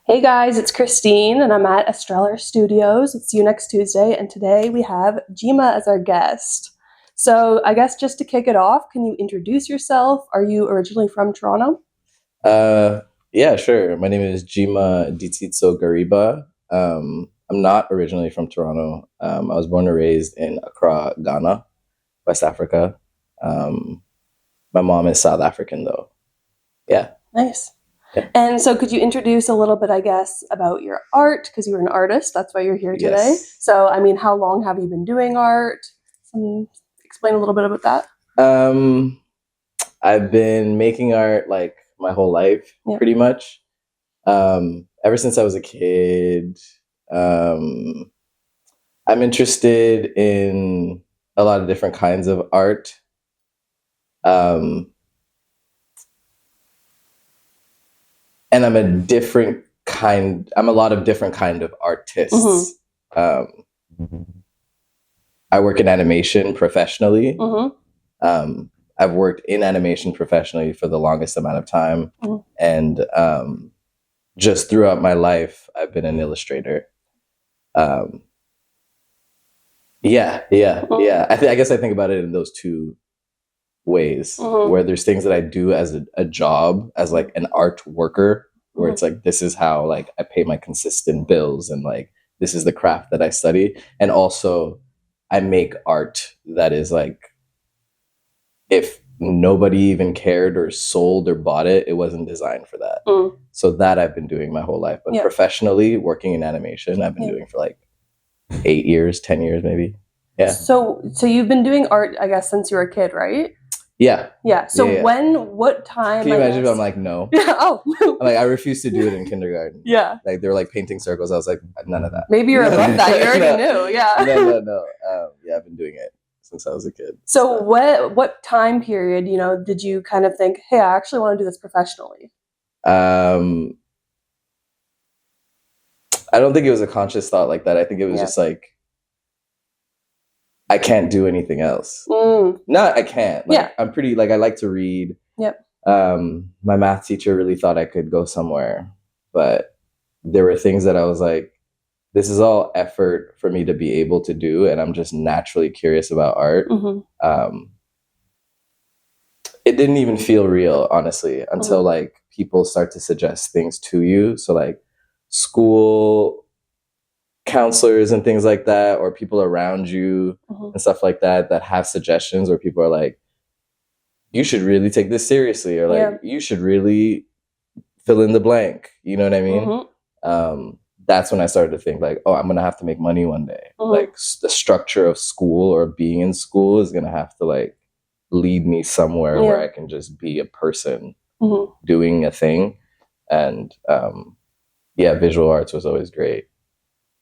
Hey guys, it's Christine and I'm at Estrelar Studios. Let's see you next Tuesday. And today we have Gyimah as our guest. So I guess just to kick it off, can you introduce yourself? Are you originally from Toronto? Uh, yeah, sure. My name is Gyimah Gariba. I'm not originally from Toronto. I was born and raised in Accra, Ghana, West Africa. Um, my mom is South African, though. Yeah. Nice. Yeah. And so could you introduce a little bit, I guess, about your art? Because you were an artist. That's why you're here today. Yes. So, how long have you been doing art? Explain a little bit about that. I've been making art like my whole life, pretty much. Ever since I was a kid. I'm interested in a lot of different kinds of art. And I'm a lot of different kind of artists. I work in animation professionally. I've worked in animation professionally for the longest amount of time. And just throughout my life, I've been an illustrator. I guess I think about it in those two ways, where there's things that I do as a job, as like an art worker, where it's like, this is how like I pay my consistent bills and like this is the craft that I study. And also I make art that is like, if nobody even cared or sold or bought it, it wasn't designed for that. So that I've been doing my whole life. But professionally, working in animation, I've been doing for like 8 years, 10 years maybe. Yeah. So you've been doing art, I guess, since you were a kid, right? Yeah. Yeah. So what time? Can you imagine if I'm like, no? Yeah. Oh. I'm like, I refused to do it in kindergarten. Yeah. Like they were like painting circles. I was like, none of that. Maybe you're above that. You already knew. Yeah. No. Yeah, I've been doing it since I was a kid. So what time period, did you kind of think, hey, I actually want to do this professionally? I don't think it was a conscious thought like that. I think it was just like, I can't do anything else. No, I can't. Like, I'm pretty, like, I like to read. Yep. My math teacher really thought I could go somewhere, but there were things that I was like, this is all effort for me to be able to do, and I'm just naturally curious about art. It didn't even feel real, honestly, until like people start to suggest things to you. So like school counselors and things like that, or people around you and stuff like that have suggestions, or people are like, you should really take this seriously, or like you should really fill in the blank, you know what I mean? That's when I started to think like, oh, I'm gonna have to make money one day. Like the structure of school or being in school is gonna have to like lead me somewhere where I can just be a person doing a thing. And visual arts was always great.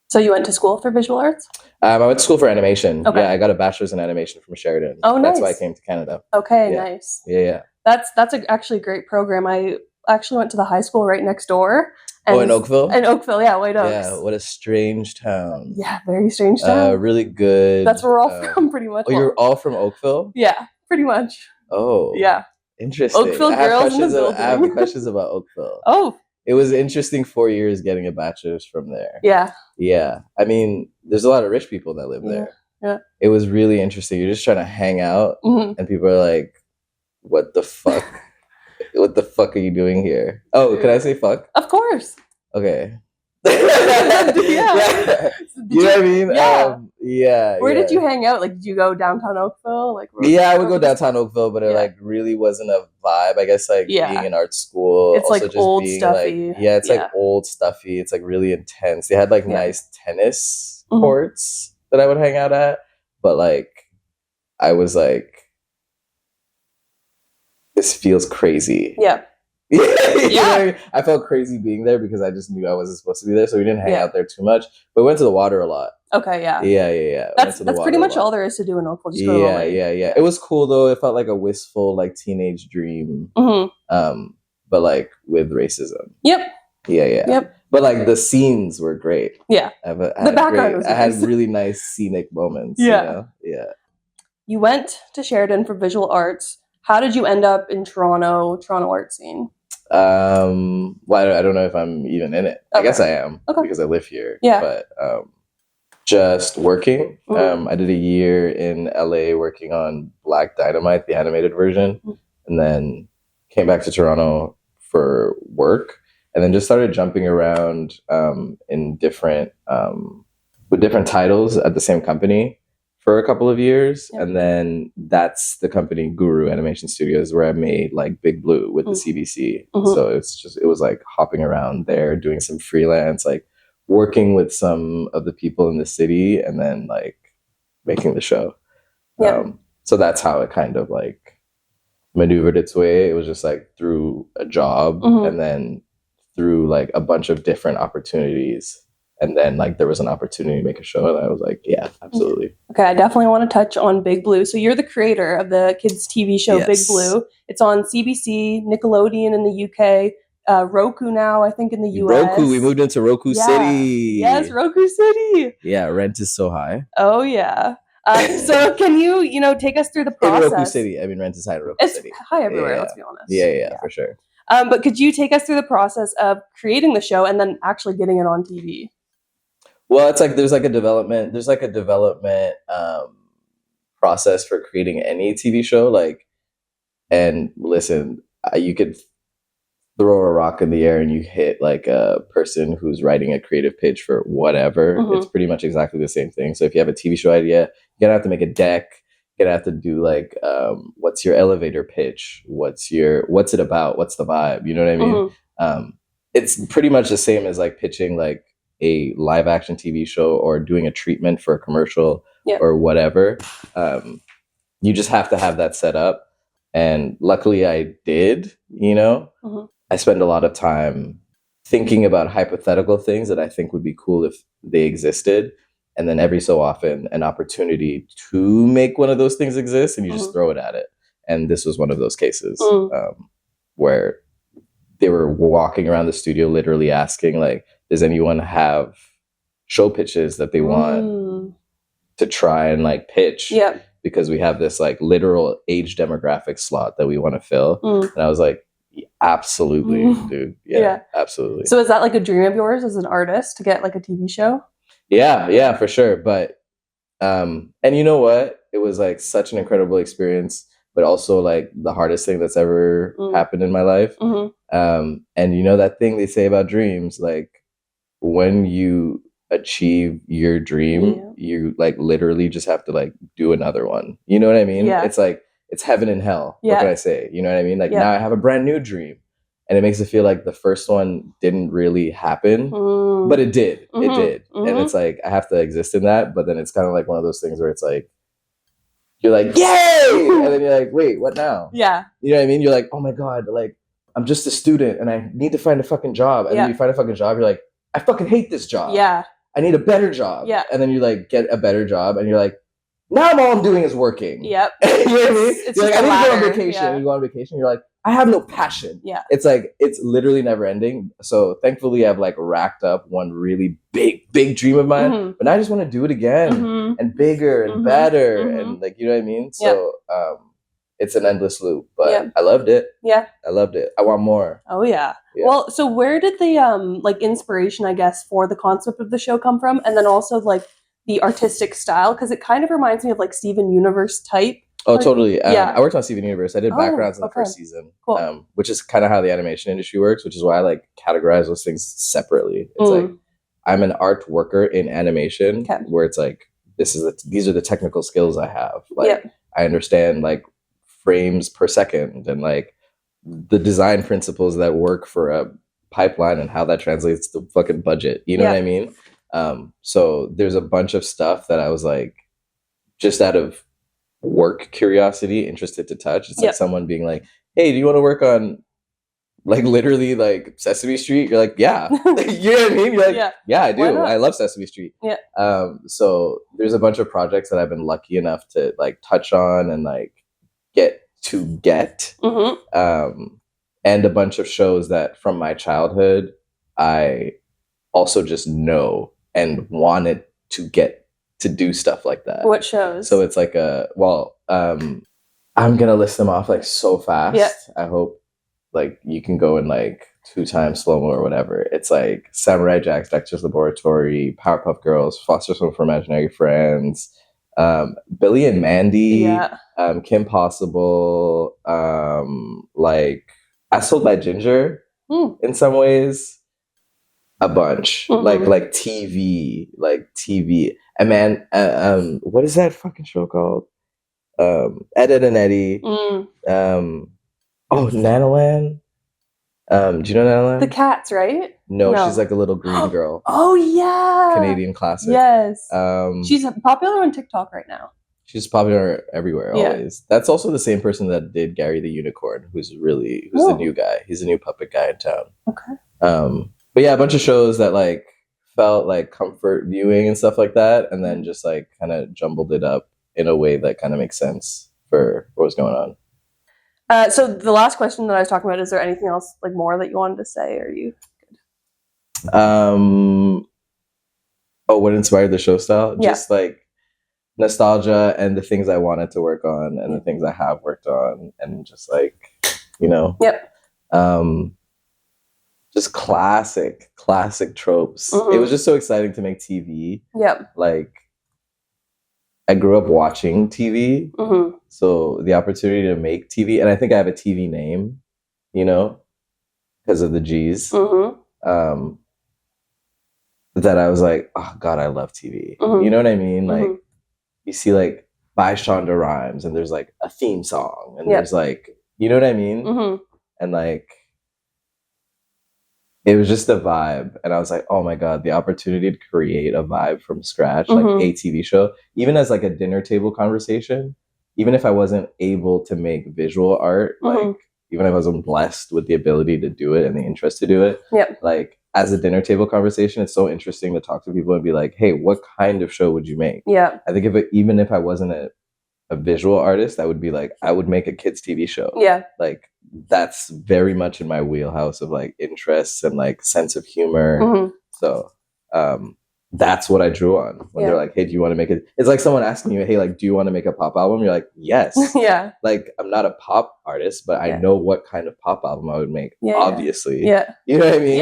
So you went to school for visual arts? I went to school for animation. Okay. Yeah, I got a bachelor's in animation from Sheridan. Oh, nice. That's why I came to Canada. Okay, nice. Yeah. That's actually a great program. I actually went to the high school right next door. And in Oakville? In Oakville, yeah, White Oaks. Yeah, what a strange town. Yeah, very strange town. Really good. That's where we're all from, pretty much. Oh, you're all from Oakville? Yeah, pretty much. Oh. Yeah. Interesting. Oakville girls in the building. I have questions about Oakville. Oh. It was interesting 4 years getting a bachelor's from there. Yeah. Yeah. I mean, there's a lot of rich people that live there. Yeah. It was really interesting. You're just trying to hang out and people are like, what the fuck? What the fuck are you doing here? Oh, can I say fuck? Of course. Okay. Yeah. You know what I mean? Yeah. Where did you hang out? Like, did you go downtown Oakville? Like, I would go downtown Oakville, but it like really wasn't a vibe. I guess like being in art school, it's also like just old being stuffy. Like, it's like old stuffy. It's like really intense. They had like nice tennis courts that I would hang out at, but like I was like, this feels crazy. Yeah. You know what I mean? I felt crazy being there because I just knew I wasn't supposed to be there, so we didn't hang out there too much. But we went to the water a lot. Okay, yeah. Yeah. That's pretty much all there is to do in Oakville. Just go to the lake. Yeah. It was cool though. It felt like a wistful, like teenage dream. But like with racism. Yep. Yeah. Yep. But like the scenes were great. Yeah. The background was nice. I had really nice scenic moments. Yeah. You know? Yeah. You went to Sheridan for visual arts. How did you end up in Toronto art scene? Well, I don't know if I'm even in it. I guess I am because I live here. Yeah. But just working. I did a year in LA working on Black Dynamite, the animated version, and then came back to Toronto for work, and then just started jumping around in different with different titles at the same company for a couple of years. And then that's the company Guru Animation Studios, where I made like Big Blue with the CBC. So it was like hopping around there, doing some freelance, like working with some of the people in the city, and then like making the show. So that's how it kind of like maneuvered its way. It was just like through a job and then through like a bunch of different opportunities. And then like there was an opportunity to make a show, and I was like, yeah, absolutely. Okay, I definitely want to touch on Big Blue. So you're the creator of the kids' TV show Big Blue. It's on CBC, Nickelodeon in the UK, Roku now, I think in the US. Roku, we moved into Roku City. Yes, Roku City. Yeah, rent is so high. Oh yeah. So can you take us through the process? In Roku City, I mean, rent is high in Roku City. It's high everywhere. Let's be honest. Yeah, for sure. But could you take us through the process of creating the show and then actually getting it on TV? Well, it's like there's a development process for creating any TV show. Like, and listen, you could throw a rock in the air and you hit like a person who's writing a creative pitch for whatever. It's pretty much exactly the same thing. So if you have a TV show idea, you're gonna have to make a deck. You're gonna have to do like, what's your elevator pitch? What's it about? What's the vibe? You know what I mean? It's pretty much the same as like pitching like a live action TV show or doing a treatment for a commercial or whatever. You just have to have that set up. And luckily I did, I spend a lot of time thinking about hypothetical things that I think would be cool if they existed. And then every so often an opportunity to make one of those things exist, and you just throw it at it. And this was one of those cases where they were walking around the studio literally asking like, does anyone have show pitches that they want to try and like pitch? Because we have this like literal age demographic slot that we want to fill. And I was like, absolutely, dude. Yeah, absolutely. So is that like a dream of yours as an artist to get like a TV show? Yeah, for sure. But, and you know what? It was like such an incredible experience, but also like the hardest thing that's ever happened in my life. And you know that thing they say about dreams, like when you achieve your dream, you like literally just have to like do another one. You know what I mean? It's like, it's heaven and hell. What can I say? You know what I mean? Like now I have a brand new dream, and it makes it feel like the first one didn't really happen, but it did. It did. And it's like, I have to exist in that. But then it's kind of like one of those things where it's like, you're like, yay! And then you're like, wait, what now? Yeah. You know what I mean? You're like, oh my God, like I'm just a student and I need to find a fucking job. And then you find a fucking job. You're like, I fucking hate this job. Yeah. I need a better job. Yeah. And then you like get a better job and you're like, now all I'm doing is working. Yep. You know what I mean? It's you're like, I need to go on vacation. Yeah. You go on vacation, you're like, I have no passion. Yeah. It's like, it's literally never ending. So thankfully I've like racked up one really big dream of mine, but now I just want to do it again and bigger and better. And like, you know what I mean? So it's an endless loop, but I loved it. Yeah. I loved it. I want more. Oh yeah. Well, so where did the like inspiration, I guess, for the concept of the show come from? And then also like the artistic style, because it kind of reminds me of like Steven Universe type. Oh, totally. I worked on Steven Universe. I did backgrounds in the first season, cool. Which is kind of how the animation industry works, which is why I like categorize those things separately. It's like I'm an art worker in animation, where it's like these are the technical skills I have. Like I understand like frames per second and like the design principles that work for a pipeline and how that translates to fucking budget. You know what I mean? So there's a bunch of stuff that I was like, just out of work curiosity, interested to touch. It's like someone being like, hey, do you want to work on like literally like Sesame Street? You're like, yeah. You know what I mean? You're like, yeah, I do. I love Sesame Street. Yeah. So there's a bunch of projects that I've been lucky enough to like touch on and like get and a bunch of shows that from my childhood I also just know and wanted to get to do stuff like that. What shows? So it's like I'm gonna list them off like so fast. I hope like you can go in like 2 times slow-mo or whatever. It's like Samurai Jack's Dexter's Laboratory, Powerpuff Girls, Foster Home for Imaginary Friends, Billy and Mandy, Yeah. Kim Possible, like As Told by Ginger in some ways. A bunch. Like TV. And man, what is that fucking show called? Ed, and Eddie. Oh, Nanaland. Do you know Nanaland? The cats, right? No, she's like a little green girl. Oh yeah, Canadian classic. Yes. She's popular on TikTok right now. She's popular everywhere always. That's also the same person that did Gary the Unicorn, who's the new guy. He's a new puppet guy in town. Okay. But yeah, a bunch of shows that like felt like comfort viewing and stuff like that, and then just like kind of jumbled it up in a way that kind of makes sense for what was going on. So the last question that I was talking about, is there anything else like more that you wanted to say? Or are you good? What inspired the show style? Yeah. Just like nostalgia and the things I wanted to work on and the things I have worked on, and just like, you know. Yep. Just classic tropes. It was just so exciting to make TV. Yep. Like, I grew up watching TV, so the opportunity to make TV, and I think I have a TV name, you know, because of the G's. That I was like, oh God, I love TV. You know what I mean? Like, you see like by Shonda Rhimes, and there's like a theme song, and there's like, you know what I mean? And like, it was just a vibe, and I was like, oh my God, the opportunity to create a vibe from scratch, like a TV show, even as like a dinner table conversation, even if I wasn't able to make visual art, like even if I wasn't blessed with the ability to do it and the interest to do it, like as a dinner table conversation, it's so interesting to talk to people and be like, hey, what kind of show would you make? I think even if I wasn't a visual artist, I would be like, I would make a kids TV show. Like, that's very much in my wheelhouse of like interests and like sense of humor. So that's what I drew on when they're like, hey, do you want to make it? It's like someone asking you, hey, like, do you want to make a pop album? You're like, yes. Like, I'm not a pop artist, but I know what kind of pop album I would make, obviously. You know what I mean?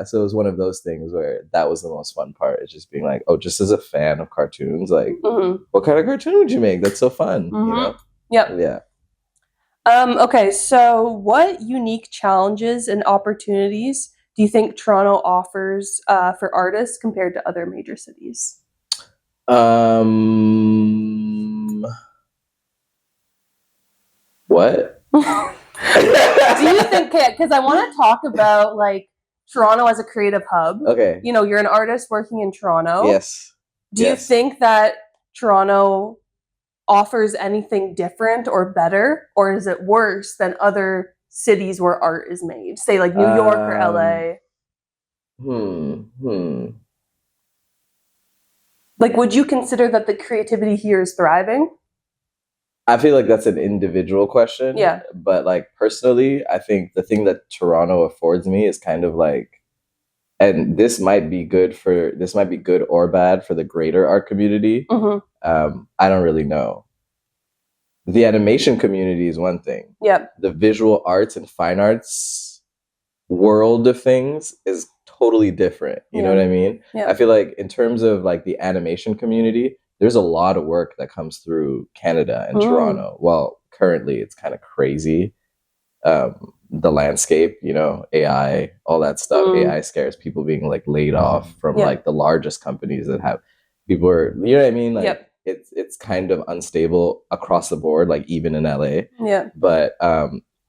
So it was one of those things where that was the most fun part. It's just being like, oh, just as a fan of cartoons, like, what kind of cartoon would you make? That's so fun, you know? Okay, so what unique challenges and opportunities do you think Toronto offers for artists compared to other major cities? What? Do you think, because I want to talk about like Toronto as a creative hub. Okay. You know, you're an artist working in Toronto. Yes. Do you think that Toronto offers anything different or better, or is it worse than other cities where art is made, say like New York or LA? Like, would you consider that the creativity here is thriving? I feel like that's an individual question. But like personally, I think the thing that Toronto affords me is kind of like, and this might be good or bad for the greater art community. I don't really know. The animation community is one thing. The visual arts and fine arts world of things is totally different. You know what I mean? I feel like in terms of like the animation community, there's a lot of work that comes through Canada and Toronto. Well, currently it's kind of crazy. The landscape, you know, AI, all that stuff. AI scares people being like laid off from like the largest companies that have people are, you know what I mean? Like it's kind of unstable across the board, like even in LA. But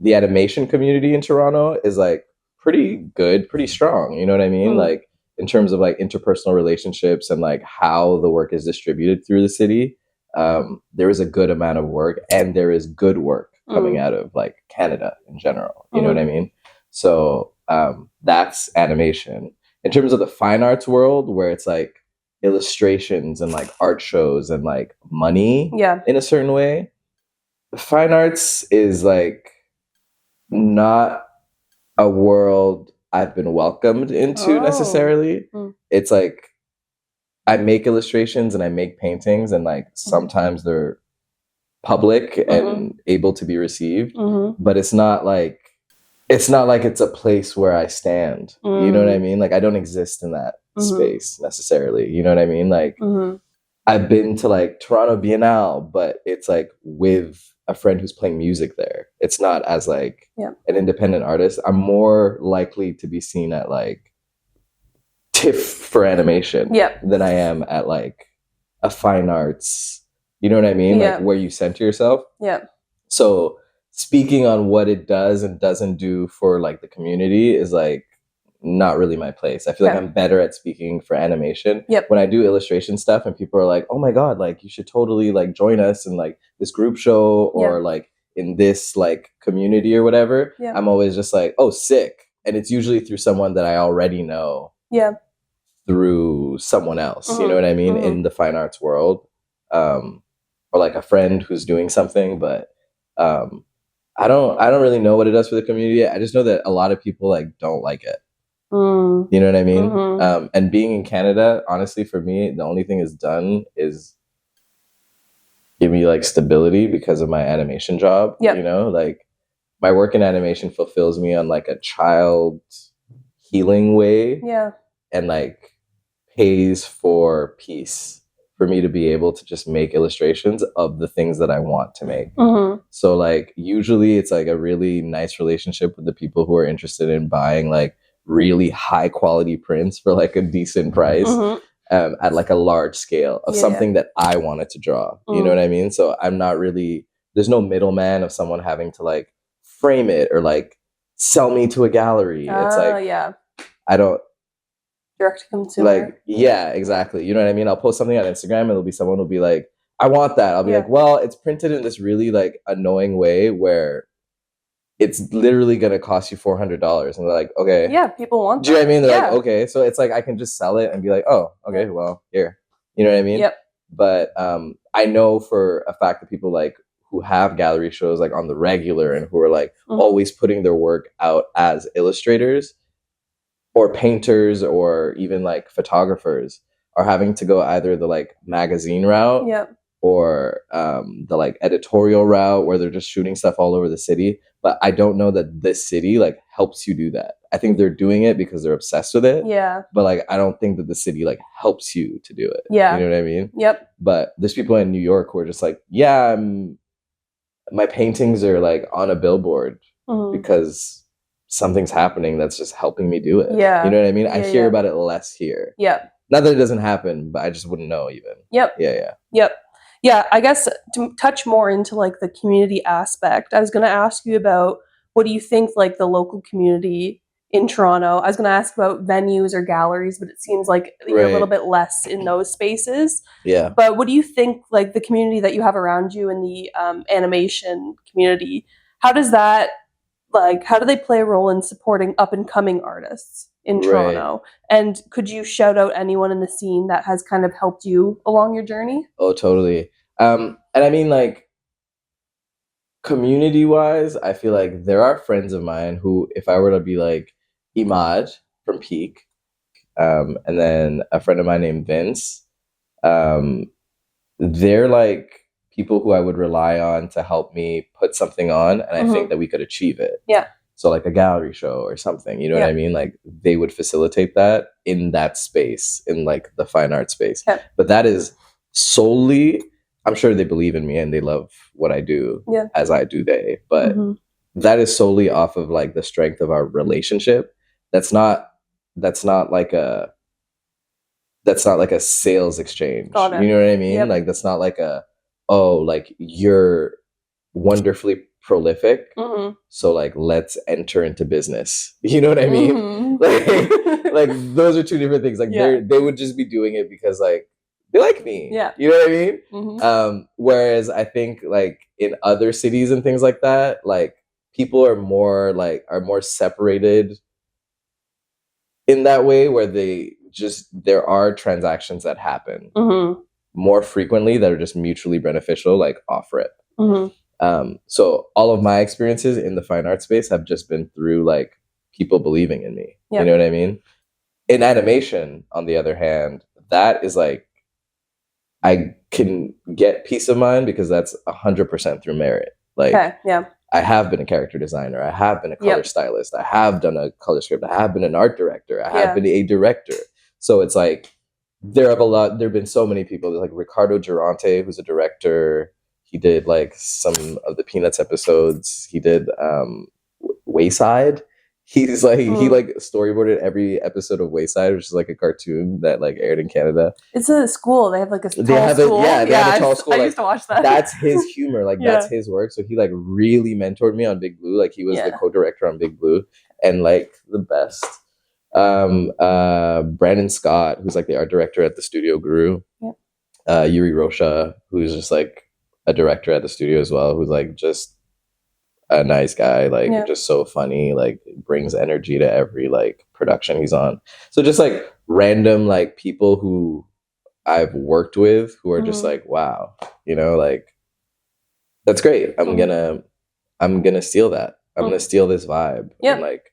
the animation community in Toronto is like pretty good, pretty strong. You know what I mean? Like in terms of like interpersonal relationships and like how the work is distributed through the city, there is a good amount of work, and there is good work coming out of like Canada in general. You know what I mean? So that's animation. In terms of the fine arts world, where it's like illustrations and like art shows and like money in a certain way, fine arts is like not a world I've been welcomed into necessarily. It's like I make illustrations and I make paintings, and like sometimes they're public and able to be received, but it's not like it's not like it's a place where I stand. You know what I mean? Like I don't exist in that space necessarily. You know what I mean? Like I've been to like Toronto Biennale, but it's like with a friend who's playing music there. It's not as like an independent artist. I'm more likely to be seen at like TIFF for animation than I am at like a fine arts. You know what I mean? Like where you center yourself. So speaking on what it does and doesn't do for like the community is like not really my place. I feel like I'm better at speaking for animation. When I do illustration stuff and people are like, oh my God, like you should totally like join us in like this group show or like in this like community or whatever. I'm always just like, oh, sick. And it's usually through someone that I already know through someone else. You know what I mean? In the fine arts world. Or like a friend who's doing something, but I don't really know what it does for the community. I just know that a lot of people like don't like it. You know what I mean? And being in Canada, honestly, for me, the only thing it's done is give me like stability because of my animation job. You know, like my work in animation fulfills me on like a child healing way. And like pays for peace for me to be able to just make illustrations of the things that I want to make. So like usually it's like a really nice relationship with the people who are interested in buying like really high quality prints for like a decent price at like a large scale of something that I wanted to draw. You know what I mean? So I'm not really, there's no middleman of someone having to like frame it or like sell me to a gallery. It's like, I don't, direct to consumer. Like, yeah, exactly. You know what I mean? I'll post something on Instagram and it'll be someone will be like, I want that. I'll be like, well, it's printed in this really like annoying way where it's literally going to cost you $400. And they're like, okay. Yeah, people want that. Do you know what I mean? They're like, okay. So it's like, I can just sell it and be like, oh, okay, well, here. You know what I mean? But I know for a fact that people like who have gallery shows like on the regular and who are like always putting their work out as illustrators or painters or even like photographers are having to go either the like magazine route or the like editorial route where they're just shooting stuff all over the city. But I don't know that this city like helps you do that. I think they're doing it because they're obsessed with it. But like, I don't think that the city like helps you to do it. You know what I mean? But there's people in New York who are just like, yeah, my paintings are like on a billboard because something's happening that's just helping me do it. You know what I mean? I hear about it less here. Not that it doesn't happen, but I just wouldn't know even. Yeah, I guess to touch more into like the community aspect, I was going to ask you about what do you think like the local community in Toronto? I was going to ask about venues or galleries, but it seems like you're a little bit less in those spaces. But what do you think like the community that you have around you in the animation community, how does that like, how do they play a role in supporting up and coming artists in Toronto? And could you shout out anyone in the scene that has kind of helped you along your journey? Oh, totally. And I mean, like, community wise, I feel like there are friends of mine who, if I were to be like Imad from Peak, and then a friend of mine named Vince, they're like people who I would rely on to help me put something on, and I think that we could achieve it. So like a gallery show or something, you know what I mean? Like they would facilitate that in that space, in like the fine art space. But that is solely, I'm sure they believe in me and they love what I do as I do they, but that is solely off of like the strength of our relationship. That's not like a sales exchange. You know what I mean? Like that's not like oh, like you're wonderfully prolific, so like let's enter into business. You know what I mean? Like those are two different things. Like they would just be doing it because like they like me. You know what I mean? Whereas I think like in other cities and things like that, like people are more separated in that way, where there are transactions that happen more frequently that are just mutually beneficial, like off rip. So all of my experiences in the fine art space have just been through like people believing in me. You know what I mean? In animation, on the other hand, that is like, I can get peace of mind because that's 100% through merit. Like, I have been a character designer. I have been a color stylist. I have done a color script. I have been an art director. I have been a director. So it's like there have been so many people. There's like Ricardo Durante, who's a director. He did like some of the Peanuts episodes. He did Wayside. He's like he like storyboarded every episode of Wayside, which is like a cartoon that like aired in Canada. It's a school. They have like a tall school. They have a tall school. I used to watch that. That's his humor. Like that's his work. So he like really mentored me on Big Blue. Like he was the co-director on Big Blue, and like the best. Brandon Scott, who's like the art director at the Studio Guru. Yuri Rocha, who's just like a director at the studio as well, who's like just a nice guy, like just so funny, like brings energy to every like production he's on. So just like random like people who I've worked with who are just like, wow, you know, like that's great. I'm gonna steal that. I'm gonna steal this vibe and like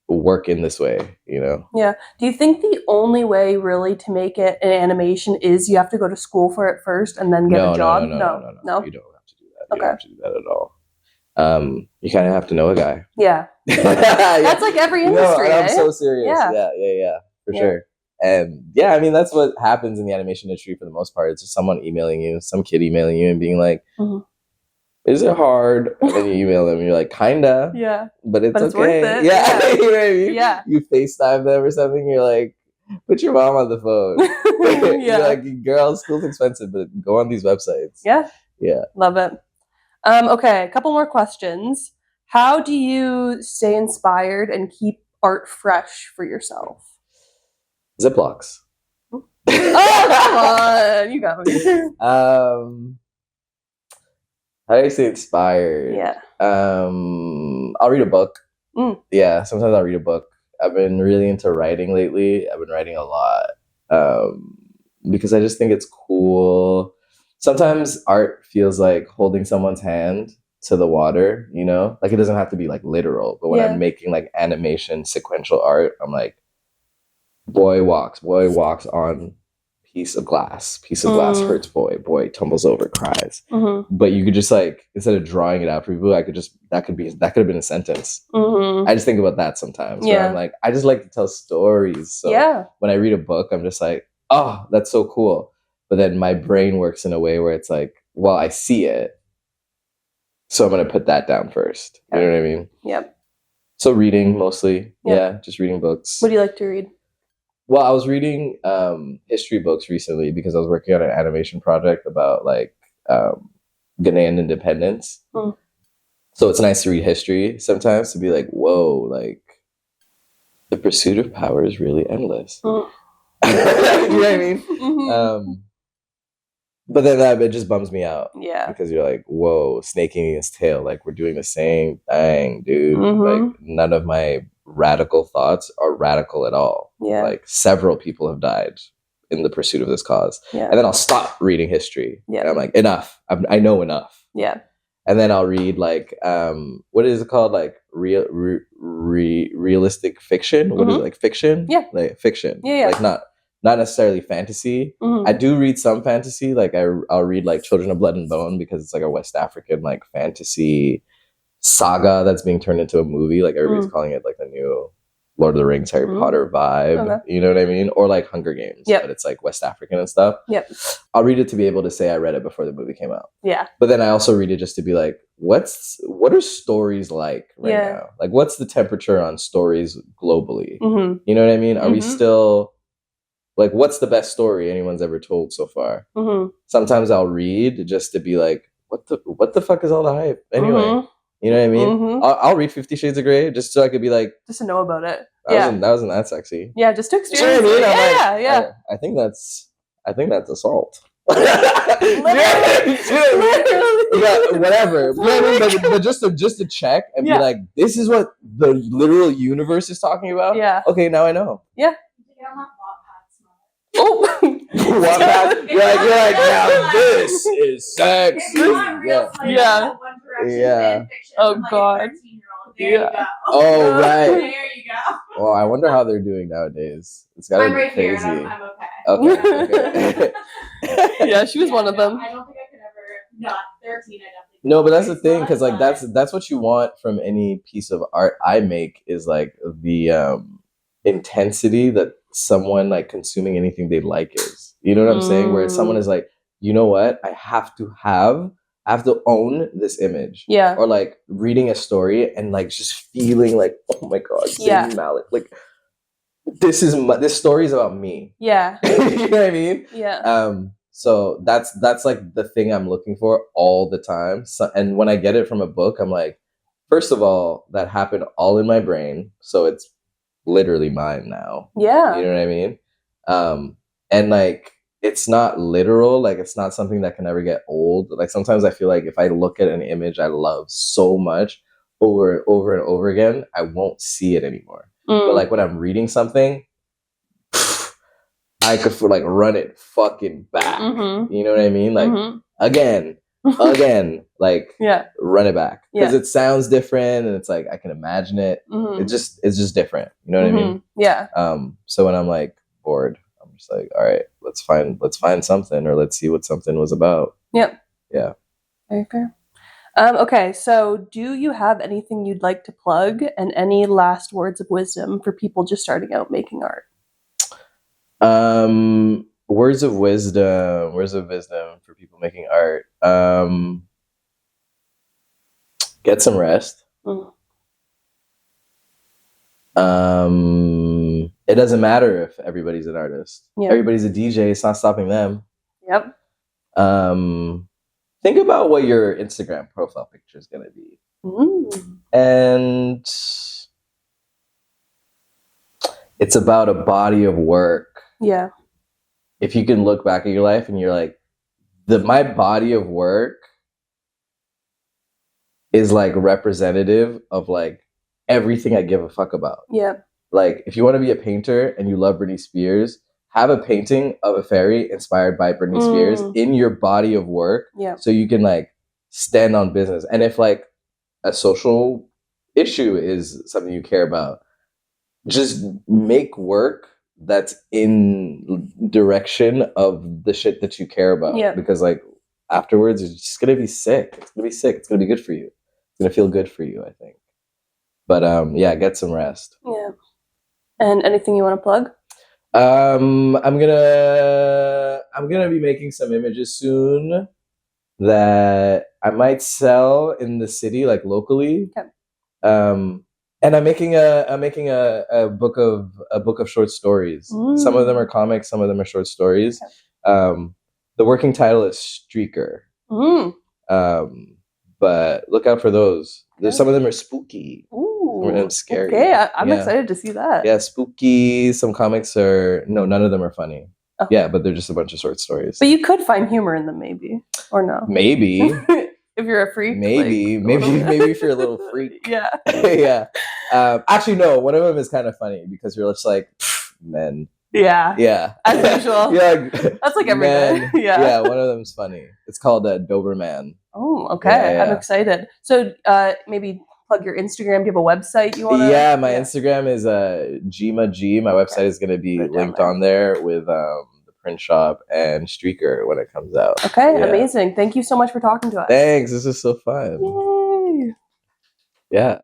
work in this way, you know? Yeah. Do you think the only way really to make it an animation is you have to go to school for it first and then get a job? No. You don't have to do that. You don't have to do that at all. You kind of have to know a guy. Yeah. That's like every industry. No, I'm so serious. Yeah, for sure. And yeah, I mean, that's what happens in the animation industry for the most part. It's just someone emailing you, some kid emailing you and being like, is it hard? And then you email them and you're like, kinda. Yeah. But it's okay. Worth it. Yeah. You know what I mean? Yeah. You FaceTime them or something, you're like, put your mom on the phone. You're like, girl, school's expensive, but go on these websites. Yeah. Yeah. Love it. Okay, a couple more questions. How do you stay inspired and keep art fresh for yourself? Ziplocs. Oh, come on. You got me. How do I stay inspired? Yeah. I'll read a book. Yeah, sometimes I'll read a book. I've been really into writing lately. I've been writing a lot because I just think it's cool. Sometimes art feels like holding someone's hand to the water, you know? Like it doesn't have to be like literal, but when I'm making like animation sequential art, I'm like, boy walks on piece of glass hurts boy tumbles over, cries. But you could just like, instead of drawing it out for people, that could have been a sentence. I just think about that sometimes where I'm like, I just like to tell stories. So when I read a book, I'm just like, oh, that's so cool. But then my brain works in a way where it's like, well, I see it, so I'm going to put that down first. You know what I mean? Yep. So reading mostly. Yeah, just reading books. What do you like to read? Well, I was reading history books recently because I was working on an animation project about like Ghanaian independence. So it's nice to read history sometimes to be like, whoa, like the pursuit of power is really endless. You know what I mean? But then it just bums me out. Yeah. Because you're like, whoa, snake eating its tail. Like, we're doing the same thing, dude. Like, none of my radical thoughts are radical at all. Yeah. Like, several people have died in the pursuit of this cause. Yeah. And then I'll stop reading history. Yeah. And I'm like, enough. I know enough. Yeah. And then I'll read, like, what is it called? Like, realistic fiction? What is it? Like, fiction? Yeah. Like, fiction. Yeah. Like, not necessarily fantasy. I do read some fantasy. Like I'll read like Children of Blood and Bone because it's like a West African like fantasy saga that's being turned into a movie. Like everybody's calling it like the new Lord of the Rings, Harry Potter vibe. Okay. You know what I mean? Or like Hunger Games. Yeah. But it's like West African and stuff. Yep. I'll read it to be able to say I read it before the movie came out. Yeah. But then I also read it just to be like, what are stories like right now? Like what's the temperature on stories globally? You know what I mean? Are we still like, what's the best story anyone's ever told so far? Sometimes I'll read just to be like, what the fuck is all the hype? Anyway, you know what I mean? I'll read 50 Shades of Grey just so I could be like, just to know about it. That wasn't that sexy. Yeah, just to experience it. Yeah. I think that's assault. Literally. Whatever. But just to check and be like, this is what the literal universe is talking about. Yeah. Okay, now I know. Yeah. Oh, you're like, now this is sex. Yeah. Oh God. Yeah. Oh right. There you go. Oh, I wonder how they're doing nowadays. It's gotta be crazy. I'm okay. Yeah, she was one of them. I don't think I could ever. Not 13. I definitely No, but that's the thing, because like Not that's what you want from any piece of art I make, is like the intensity that someone like consuming anything they like is. You know what I'm saying? Where someone is like, you know what, I have to own this image. Yeah. Or like reading a story and like just feeling like, oh my god, Yeah. Zayn Malik, like this story is about me. Yeah. You know what I mean? Yeah. So that's like the thing I'm looking for all the time. So, and when I get it from a book, I'm like, first of all, that happened all in my brain, so it's literally mine now. Yeah. You know what I mean? And like, it's not literal. Like, it's not something that can ever get old. Like, sometimes I feel like if I look at an image I love so much over and over and over again, I won't see it anymore. But like when I'm reading something, I could like run it fucking back. Mm-hmm. You know what I mean? Like again, like run it back, because it sounds different and it's like I can imagine it. It's just different. You know what I mean? Yeah. So when I'm like bored, I'm just like, all right, let's find something, or let's see what something was about. Yep. Yeah. Very fair. Okay, so do you have anything you'd like to plug, and any last words of wisdom for people just starting out making art? Words of wisdom for people making art. Get some rest. It doesn't matter if everybody's an artist. Yep. Everybody's a DJ. It's not stopping them. Yep. Think about what your Instagram profile picture is going to be. And it's about a body of work. Yeah. If you can look back at your life and you're like, my body of work is like representative of like everything I give a fuck about. Yeah. Like, if you want to be a painter and you love Britney Spears, have a painting of a fairy inspired by Britney Spears in your body of work. Yeah. So you can like stand on business. And if like a social issue is something you care about, just make work that's in direction of the shit that you care about. Yeah. Because like afterwards, it's just gonna be sick. It's gonna be sick. It's gonna be good for you. It's gonna feel good for you, I think. But yeah, get some rest. Yeah. And anything you want to plug? I'm gonna be making some images soon that I might sell in the city, like locally. Okay. And I'm making a book of short stories. Some of them are comics, some of them are short stories. Okay. The working title is Streaker. But look out for those. There's some of them are spooky. And scary. Okay, I'm excited to see that. Yeah, spooky. Some comics are none of them are funny. Okay. Yeah, but they're just a bunch of short stories. But you could find humor in them, maybe, or no? Maybe. If you're a freak. Maybe if you're a little freak. Yeah. Yeah. Actually, no. One of them is kind of funny because you're just like, men. Yeah. Yeah. As usual. Yeah. That's like every day. Yeah. Yeah. One of them's funny. It's called Doberman. Oh, okay. Yeah. I'm excited. So maybe plug your Instagram. Do you have a website you want to? Yeah, my Instagram is Gyimah G. My website is going to be linked on there with the print shop and Streaker when it comes out. Okay, amazing. Thank you so much for talking to us. Thanks. This is so fun. Yay. Yeah.